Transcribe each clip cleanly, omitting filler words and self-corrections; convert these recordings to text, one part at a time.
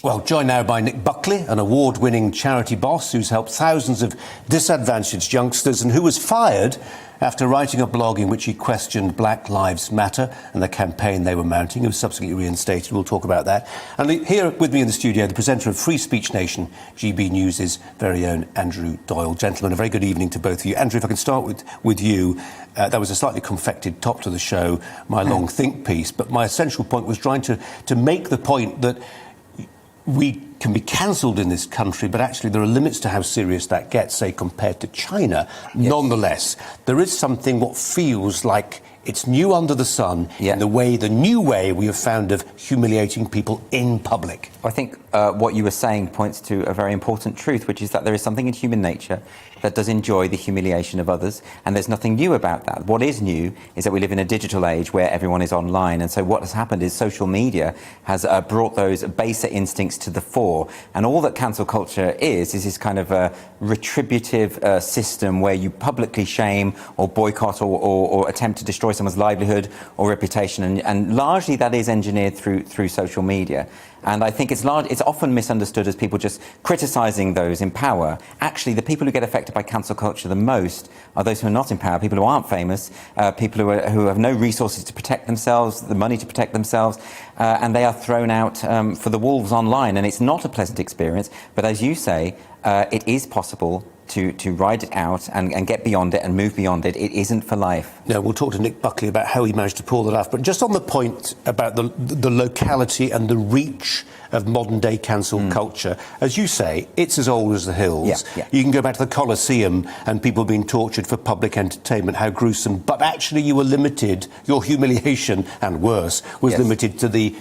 Well, joined now by Nick Buckley, an award-winning charity boss who's helped thousands of disadvantaged youngsters and who was fired after writing a blog in which he questioned Black Lives Matter and the campaign they were mounting. He was subsequently reinstated. We'll talk about that. And here with me in the studio, the presenter of Free Speech Nation, GB News' very own Andrew Doyle. Gentlemen, a very good evening to both of you. Andrew, if I can start with you. That was a slightly confected top to the show, my long think piece, but my essential point was trying to make the point that we can be cancelled in this country, but actually there are limits to how serious that gets, say, compared to China. Yes. Nonetheless, there is something what feels like it's new under the sun in the new way we have found of humiliating people in public. I think what you were saying points to a very important truth, which is that there is something in human nature that does enjoy the humiliation of others, and there's nothing new about that. What is new is that we live in a digital age where everyone is online, and so what has happened is social media has brought those baser instincts to the fore, and all that cancel culture is this kind of a retributive system where you publicly shame or boycott or attempt to destroy someone's livelihood or reputation, and largely that is engineered through social media. And I think it's often misunderstood as people just criticising those in power. Actually, the people who get affected by cancel culture the most are those who are not in power, people who aren't famous, people who have no resources to protect themselves, the money to protect themselves, and they are thrown out for the wolves online. And it's not a pleasant experience, but as you say, it is possible to ride it out and get beyond it and move beyond it. It isn't for life. Now, we'll talk to Nick Buckley about how he managed to pull that off. But just on the point about the locality and the reach of modern-day cancel culture, as you say, it's as old as the hills. Yeah. You can go back to the Colosseum and people being tortured for public entertainment, how gruesome. But actually you were limited, your humiliation, and worse, was limited to the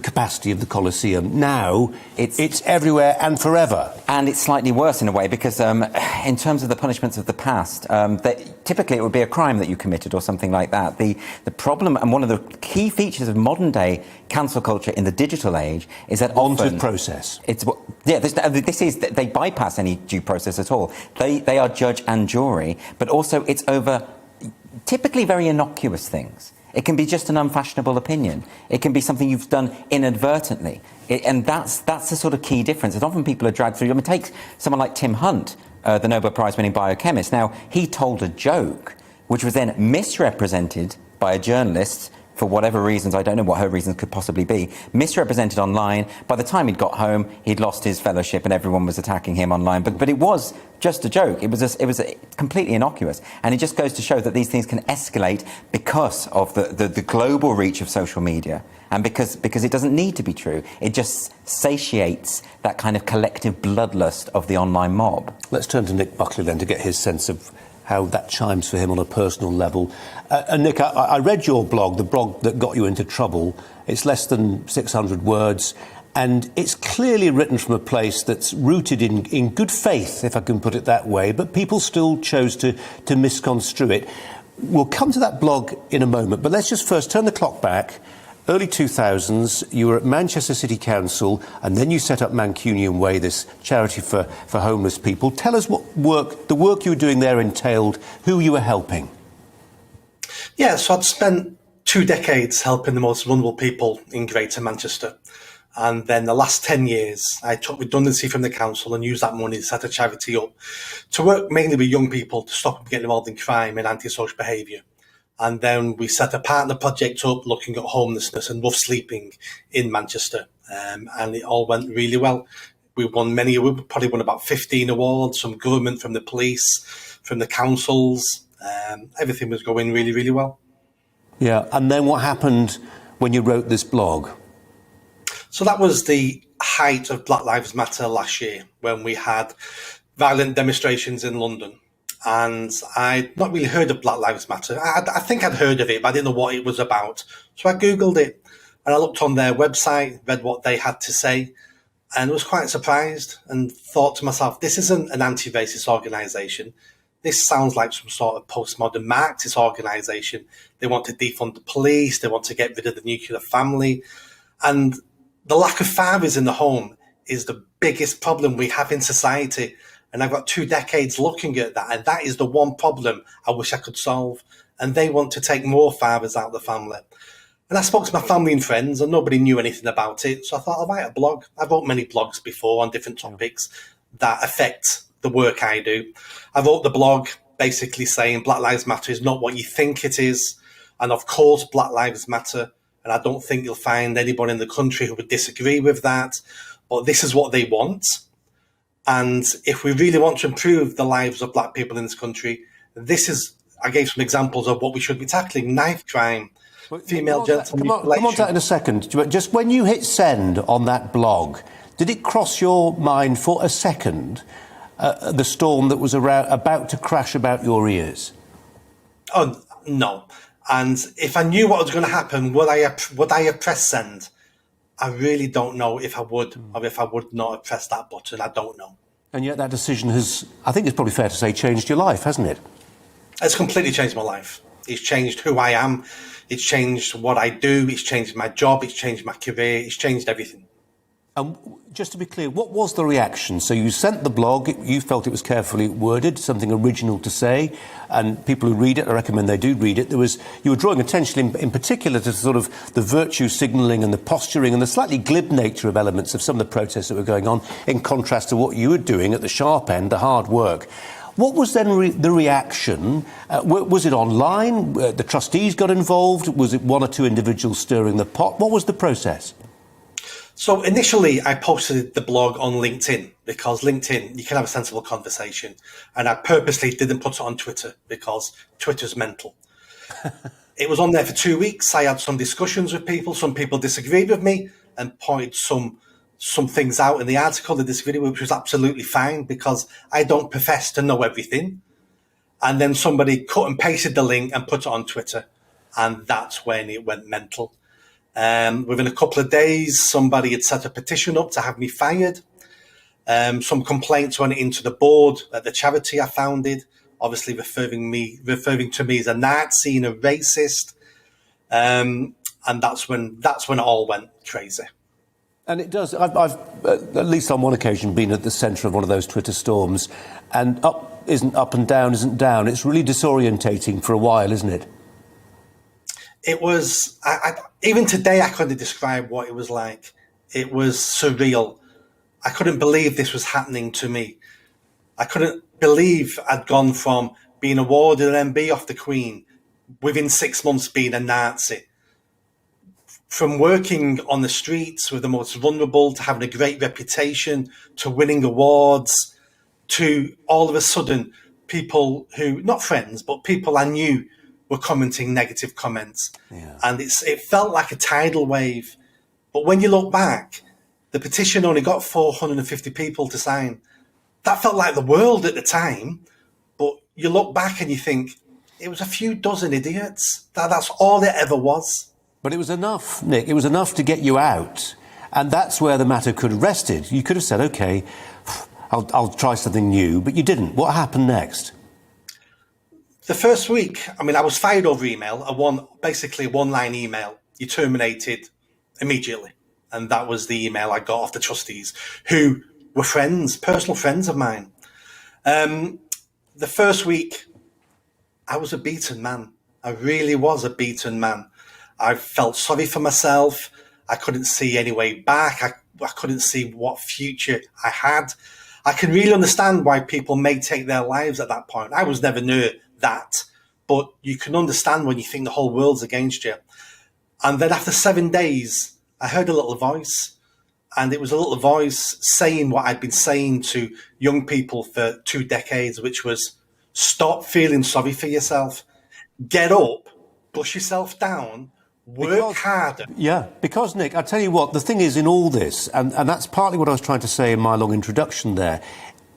capacity of the Colosseum. Now, it's everywhere and forever. And it's slightly worse in a way because in terms of the punishments of the past, typically it would be a crime that you committed or something like that. The problem, and one of the key features of modern-day cancel culture in the digital age is that often process. They bypass any due process at all. They are judge and jury, but also it's over typically very innocuous things. It can be just an unfashionable opinion. It can be something you've done inadvertently. And that's the sort of key difference. And often people are dragged through. I mean, take someone like Tim Hunt, the Nobel Prize-winning biochemist. Now, he told a joke, which was then misrepresented by a journalist for whatever reasons. I don't know what her reasons could possibly be. Misrepresented online. By the time he'd got home, he'd lost his fellowship and everyone was attacking him online. But it was just a joke. It was completely innocuous. And it just goes to show that these things can escalate because of the global reach of social media. And because it doesn't need to be true. It just satiates that kind of collective bloodlust of the online mob. Let's turn to Nick Buckley then to get his sense of how that chimes for him on a personal level. And Nick, I read your blog, the blog that got you into trouble. It's less than 600 words, and it's clearly written from a place that's rooted in good faith, if I can put it that way, but people still chose to misconstrue it. We'll come to that blog in a moment, but let's just first turn the clock back. Early 2000s, you were at Manchester City Council, and then you set up Mancunian Way, this charity for homeless people. Tell us what the work you were doing there entailed, who you were helping. Yeah, so I'd spent 2 decades helping the most vulnerable people in Greater Manchester. And then the last 10 years, I took redundancy from the council and used that money to set a charity up to work mainly with young people to stop them getting involved in crime and antisocial behaviour. And then we set a partner project up looking at homelessness and rough sleeping in Manchester. And it all went really well. We probably won about 15 awards from government, from the police, from the councils. Everything was going really, really well. Yeah, and then what happened when you wrote this blog? So that was the height of Black Lives Matter last year, when we had violent demonstrations in London. And I'd not really heard of Black Lives Matter. I think I'd heard of it, but I didn't know what it was about. So I Googled it and I looked on their website, read what they had to say, and was quite surprised and thought to myself, this isn't an anti-racist organisation. This sounds like some sort of postmodern Marxist organisation. They want to defund the police. They want to get rid of the nuclear family. And the lack of fathers in the home is the biggest problem we have in society. And I've got 2 decades looking at that, and that is the one problem I wish I could solve. And they want to take more fathers out of the family. And I spoke to my family and friends, and nobody knew anything about it. So I thought, I'll write a blog. I've wrote many blogs before on different topics that affect the work I do. I wrote the blog basically saying Black Lives Matter is not what you think it is. And of course, Black Lives Matter. And I don't think you'll find anybody in the country who would disagree with that. But this is what they want. And if we really want to improve the lives of black people in this country, I gave some examples of what we should be tackling: knife crime, female genital mutilation. Come on to that in a second. Just when you hit send on that blog, did it cross your mind for a second the storm that was about to crash about your ears? Oh, no. And if I knew what was going to happen, would I have pressed send? I really don't know if I would or if I would not have pressed that button. I don't know. And yet that decision has, I think it's probably fair to say, changed your life, hasn't it? It's completely changed my life. It's changed who I am. It's changed what I do. It's changed my job. It's changed my career. It's changed everything. And just to be clear, what was the reaction? So you sent the blog, you felt it was carefully worded, something original to say, and people who read it, I recommend they do read it. You were drawing attention in particular to sort of the virtue signalling and the posturing and the slightly glib nature of elements of some of the protests that were going on, in contrast to what you were doing at the sharp end, the hard work. What was then the reaction? Was it online? The trustees got involved? Was it one or two individuals stirring the pot? What was the process? So initially, I posted the blog on LinkedIn because LinkedIn, you can have a sensible conversation. And I purposely didn't put it on Twitter because Twitter's mental. It was on there for 2 weeks. I had some discussions with people. Some people disagreed with me and pointed some things out in the article they disagreed with, which was absolutely fine because I don't profess to know everything. And then somebody cut and pasted the link and put it on Twitter. And that's when it went mental. Within a couple of days, somebody had set a petition up to have me fired. Some complaints went into the board at the charity I founded, obviously referring to me as a Nazi and a racist. And that's when it all went crazy. And it does. I've at least on one occasion been at the centre of one of those Twitter storms, and up isn't up and down isn't down. It's really disorientating for a while, isn't it? It was, even today, I couldn't describe what it was like. It was surreal. I couldn't believe this was happening to me. I couldn't believe I'd gone from being awarded an MB off the Queen, within 6 months being a Nazi. From working on the streets with the most vulnerable, to having a great reputation, to winning awards, to all of a sudden people who, not friends, but people I knew were commenting negative comments. Yeah. And it felt like a tidal wave. But when you look back, the petition only got 450 people to sign. That felt like the world at the time. But you look back and you think, it was a few dozen idiots. That's all it ever was. But it was enough, Nick. It was enough to get you out. And that's where the matter could have rested. You could have said, OK, I'll try something new. But you didn't. What happened next? The first week, I was fired over email, basically a one-line email. You terminated immediately. And that was the email I got off the trustees, who were friends, personal friends of mine. The first week, I was a beaten man. I really was a beaten man. I felt sorry for myself. I couldn't see any way back. I couldn't see what future I had. I can really understand why people may take their lives at that point. I was never near that, but you can understand when you think the whole world's against you. And then after 7 days, I heard a little voice, and it was a little voice saying what I'd been saying to young people for 2 decades, which was, stop feeling sorry for yourself. Get up, push yourself down, work harder. Yeah, because, Nick, I tell you what, the thing is in all this, and that's partly what I was trying to say in my long introduction there,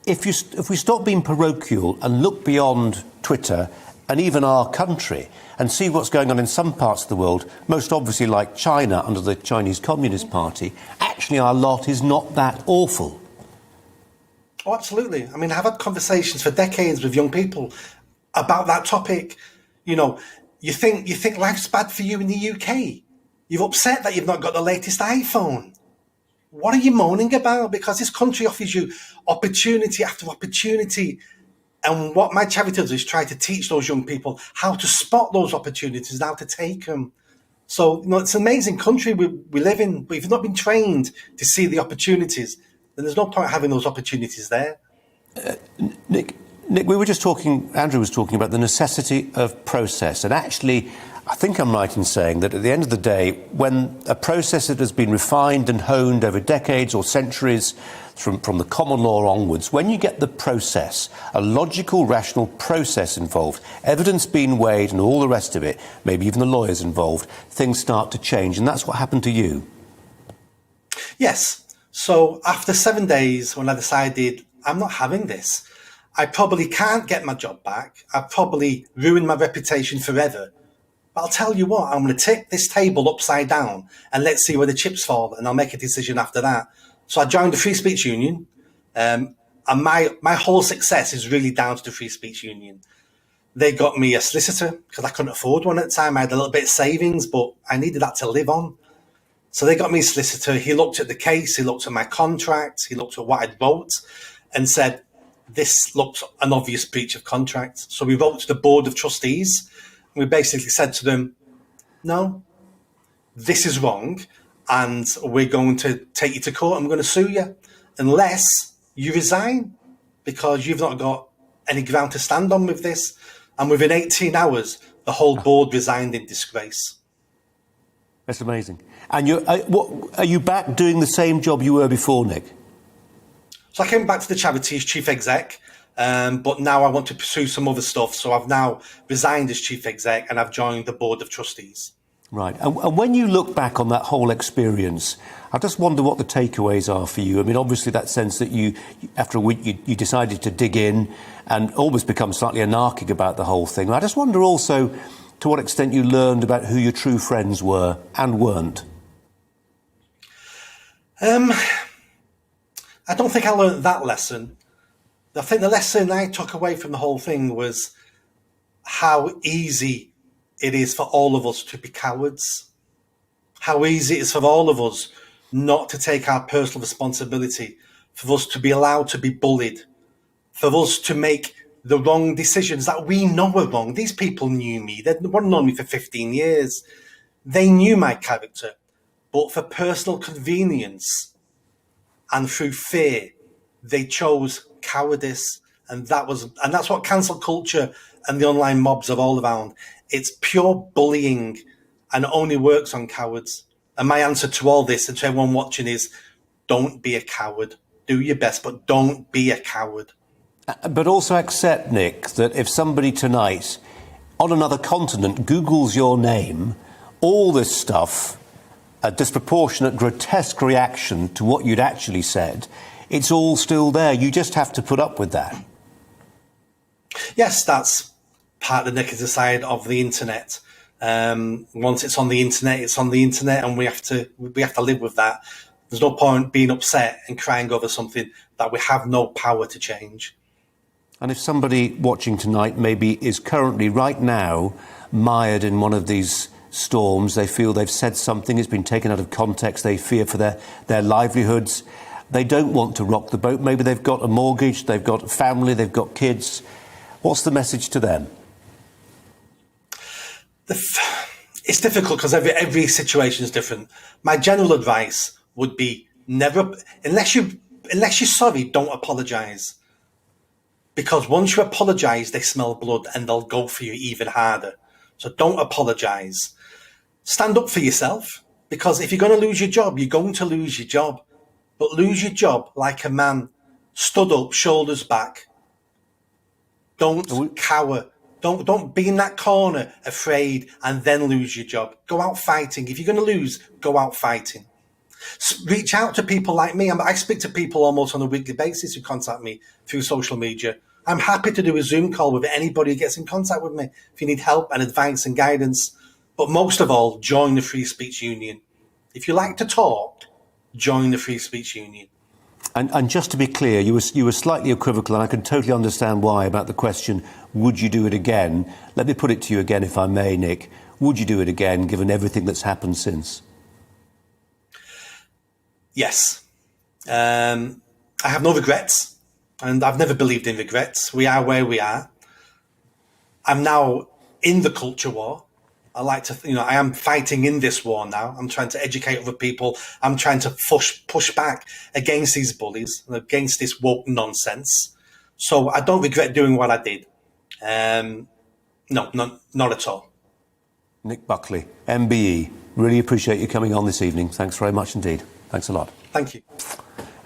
if we stop being parochial and look beyond Twitter and even our country and see what's going on in some parts of the world, most obviously like China under the Chinese Communist Party, actually our lot is not that awful. Oh, absolutely. I've had conversations for decades with young people about that topic. You think life's bad for you in the UK. You're upset that you've not got the latest iPhone. What are you moaning about? Because this country offers you opportunity after opportunity. And what my charity does is try to teach those young people how to spot those opportunities and how to take them. So, it's an amazing country we live in, but if you've not been trained to see the opportunities, then there's no point having those opportunities there. Nick, we were just talking, Andrew was talking about the necessity of process. And actually, I think I'm right in saying that at the end of the day, when a process that has been refined and honed over decades or centuries from the common law onwards, when you get the process, a logical, rational process involved, evidence being weighed and all the rest of it, maybe even the lawyers involved, things start to change. And that's what happened to you. Yes. So after 7 days, when I decided I'm not having this, I probably can't get my job back. I've probably ruined my reputation forever. But I'll tell you what, I'm going to tip this table upside down and let's see where the chips fall, and I'll make a decision after that. So I joined the Free Speech Union, and my whole success is really down to the Free Speech Union. They got me a solicitor because I couldn't afford one at the time. I had a little bit of savings, but I needed that to live on. So they got me a solicitor. He looked at the case, he looked at my contract, he looked at what I'd wrote and said, this looks an obvious breach of contract. So we wrote to the Board of Trustees. We basically said to them, no, this is wrong, and we're going to take you to court and we're going to sue you unless you resign, because you've not got any ground to stand on with this. And within 18 hours, the whole board resigned in disgrace. That's amazing. And are you back doing the same job you were before, Nick? So I came back to the charity as chief exec, but now I want to pursue some other stuff. So I've now resigned as chief exec and I've joined the board of trustees. Right. And when you look back on that whole experience, I just wonder what the takeaways are for you. I mean, obviously that sense that you after a week, you decided to dig in and almost become slightly anarchic about the whole thing. I just wonder also to what extent you learned about who your true friends were and weren't. I don't think I learned that lesson. I think the lesson I took away from the whole thing was how easy it is for all of us to be cowards. How easy it is for all of us not to take our personal responsibility, for us to be allowed to be bullied, for us to make the wrong decisions that we know are wrong. These people knew me. They'd known me for 15 years. They knew my character. But for personal convenience and through fear, they chose cowardice. And that's what cancel culture and the online mobs are all around. It's pure bullying and it only works on cowards. And my answer to all this and to everyone watching is, don't be a coward. Do your best, but don't be a coward. But also accept, Nick, that if somebody tonight on another continent Googles your name, all this stuff, a disproportionate, grotesque reaction to what you'd actually said, it's all still there. You just have to put up with that. Yes, that's part of the negative side of the internet. Once it's on the internet, it's on the internet, and we have to live with that. There's no point being upset and crying over something that we have no power to change. And if somebody watching tonight maybe is currently, right now, mired in one of these storms, they feel they've said something, it's been taken out of context, they fear for their livelihoods, they don't want to rock the boat, maybe they've got a mortgage, they've got a family, they've got kids, what's the message to them? It's difficult because every situation is different. My general advice would be never, unless you're sorry, don't apologise. Because once you apologise, they smell blood and they'll go for you even harder. So don't apologise. Stand up for yourself, because if you're going to lose your job, you're going to lose your job. But lose your job like a man, stood up, shoulders back. Don't cower. Don't be in that corner afraid and then lose your job. Go out fighting. If you're going to lose, go out fighting. Reach out to people like me. I speak to people almost on a weekly basis who contact me through social media. I'm happy to do a Zoom call with anybody who gets in contact with me if you need help and advice and guidance. But most of all, join the Free Speech Union. If you like to talk, join the Free Speech Union. And just to be clear, you were slightly equivocal, and I can totally understand why, about the question, would you do it again? Let me put it to you again, if I may, Nick. Would you do it again, given everything that's happened since? Yes. I have no regrets, and I've never believed in regrets. We are where we are. I'm now in the culture war. I like to, I am fighting in this war now. I'm trying to educate other people. I'm trying to push back against these bullies and against this woke nonsense. So I don't regret doing what I did. No, not at all. Nick Buckley, MBE, really appreciate you coming on this evening. Thanks very much indeed. Thanks a lot. Thank you.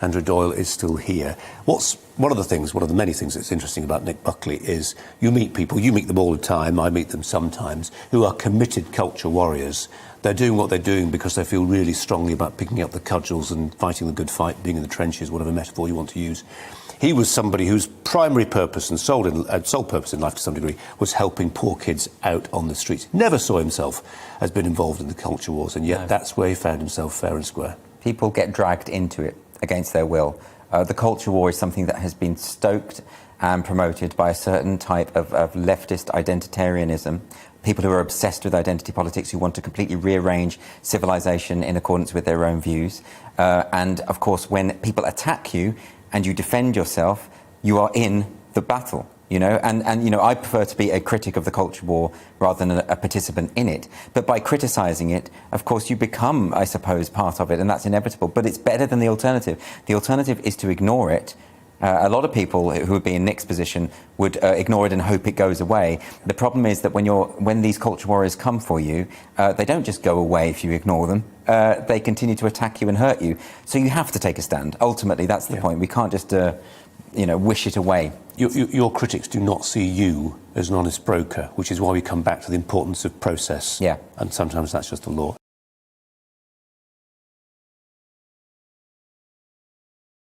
Andrew Doyle is still here. One of the many things that's interesting about Nick Buckley is you meet people, you meet them all the time, I meet them sometimes, who are committed culture warriors. They're doing what they're doing because they feel really strongly about picking up the cudgels and fighting the good fight, being in the trenches, whatever metaphor you want to use. He was somebody whose primary purpose and sole purpose in life to some degree was helping poor kids out on the streets. Never saw himself as being involved in the culture wars, and yet that's where he found himself fair and square. People get dragged into it against their will. The culture war is something that has been stoked and promoted by a certain type of leftist identitarianism, people who are obsessed with identity politics, who want to completely rearrange civilization in accordance with their own views. And of course, when people attack you and you defend yourself, you are in the battle. I prefer to be a critic of the culture war rather than a participant in it. But by criticising it, of course, you become, I suppose, part of it, and that's inevitable. But it's better than the alternative. The alternative is to ignore it. A lot of people who would be in Nick's position would ignore it and hope it goes away. The problem is that when these culture warriors come for you, they don't just go away if you ignore them. They continue to attack you and hurt you. So you have to take a stand. Ultimately, that's the point. We can't just wish it away. Your critics do not see you as an honest broker, which is why we come back to the importance of process. Yeah. And sometimes that's just the law.